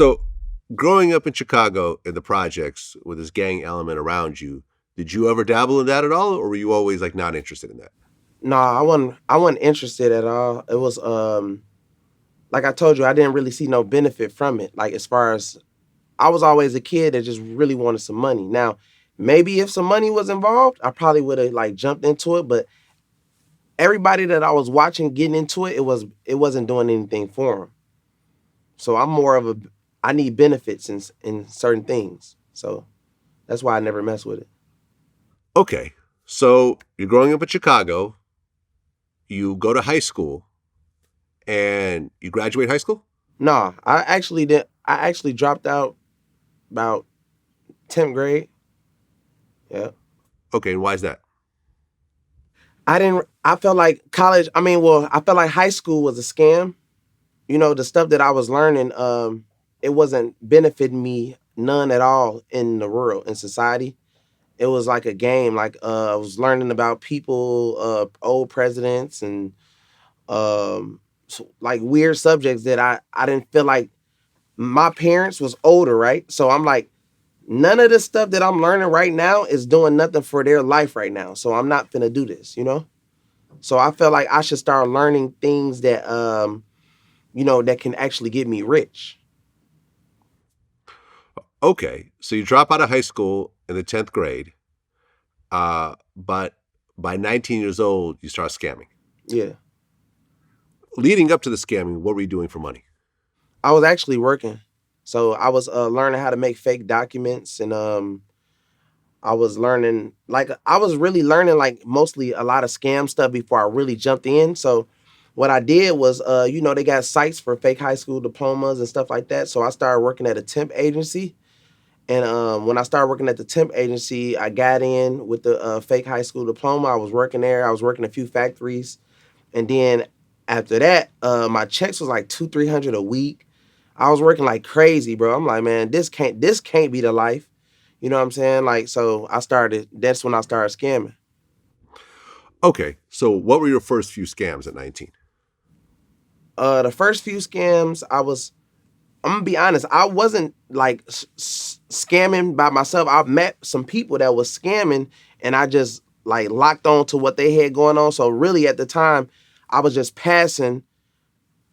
So, growing up in Chicago in the projects with this gang element around you, did you ever dabble in that at all, or were you always like not interested in that? Nah, I wasn't interested at all. It was like I told you, I didn't really see no benefit from it. Like as far as I was always a kid that just really wanted some money. Now, maybe if some money was involved, I probably would have like jumped into it, but everybody that I was watching getting into it, it wasn't doing anything for them. So I'm more of a I need benefits in certain things. So that's why I never mess with it. Okay, so you're growing up in Chicago, you go to high school, and you graduate high school? Nah, I actually did. I actually dropped out about 10th grade. Yeah. Okay, and why is that? I didn't I felt like college, I felt like high school was a scam. The stuff that I was learning, it wasn't benefiting me none at all in the world, in society. It was like a game. Like I was learning about people, old presidents and like weird subjects that I didn't feel like my parents was older, right? So I'm like, none of the stuff that I'm learning right now is doing nothing for their life right now. So I'm not gonna do this. So I felt like I should start learning things that that can actually get me rich. Okay, so you drop out of high school in the 10th grade, but by 19 years old, you start scamming. Yeah. Leading up to the scamming, what were you doing for money? I was actually working. So I was learning how to make fake documents and I was learning like I was really learning like mostly a lot of scam stuff before I really jumped in. So what I did was they got sites for fake high school diplomas and stuff like that. So I started working at a temp agency. And when I started working at the temp agency, I got in with the fake high school diploma. I was working there. I was working a few factories. And then after that, my checks was like 200, 300 a week. I was working like crazy, bro. I'm like, man, this can't be the life. You know what I'm saying? Like, so that's when I started scamming. Okay, so what were your first few scams at 19? The first few scams, I'm gonna be honest, I wasn't like scamming by myself. I've met some people that was scamming and I just like locked on to what they had going on. So really at the time, I was just passing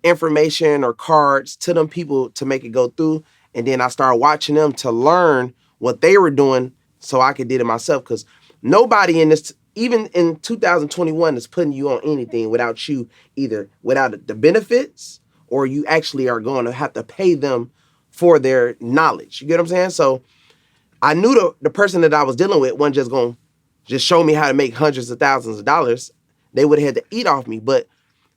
information or cards to them people to make it go through. And then I started watching them to learn what they were doing so I could do it myself. Cause nobody in this, even in 2021, is putting you on anything without you either without the benefits or you actually are going to have to pay them for their knowledge. You get what I'm saying? So I knew the person that I was dealing with wasn't just going to just show me how to make hundreds of thousands of dollars. They would have had to eat off me. But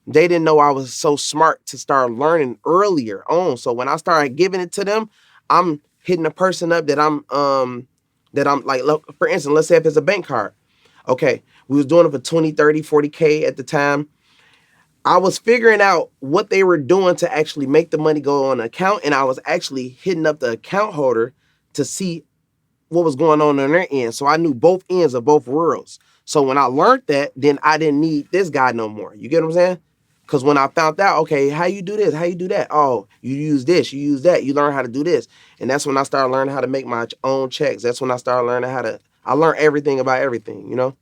they didn't know I was so smart to start learning earlier on. So when I started giving it to them, I'm hitting a person up that I'm like, look, for instance, let's say if it's a bank card. Okay, we was doing it for 20, 30, 40K at the time. I was figuring out what they were doing to actually make the money go on the account, and I was actually hitting up the account holder to see what was going on their end. So I knew both ends of both worlds. So when I learned that, then I didn't need this guy no more. You get what I'm saying? Because when I found out, okay, how you do this, how you do that? Oh, you use this, you use that, you learn how to do this. And that's when I started learning how to make my own checks. That's when I started learning I learned everything about everything.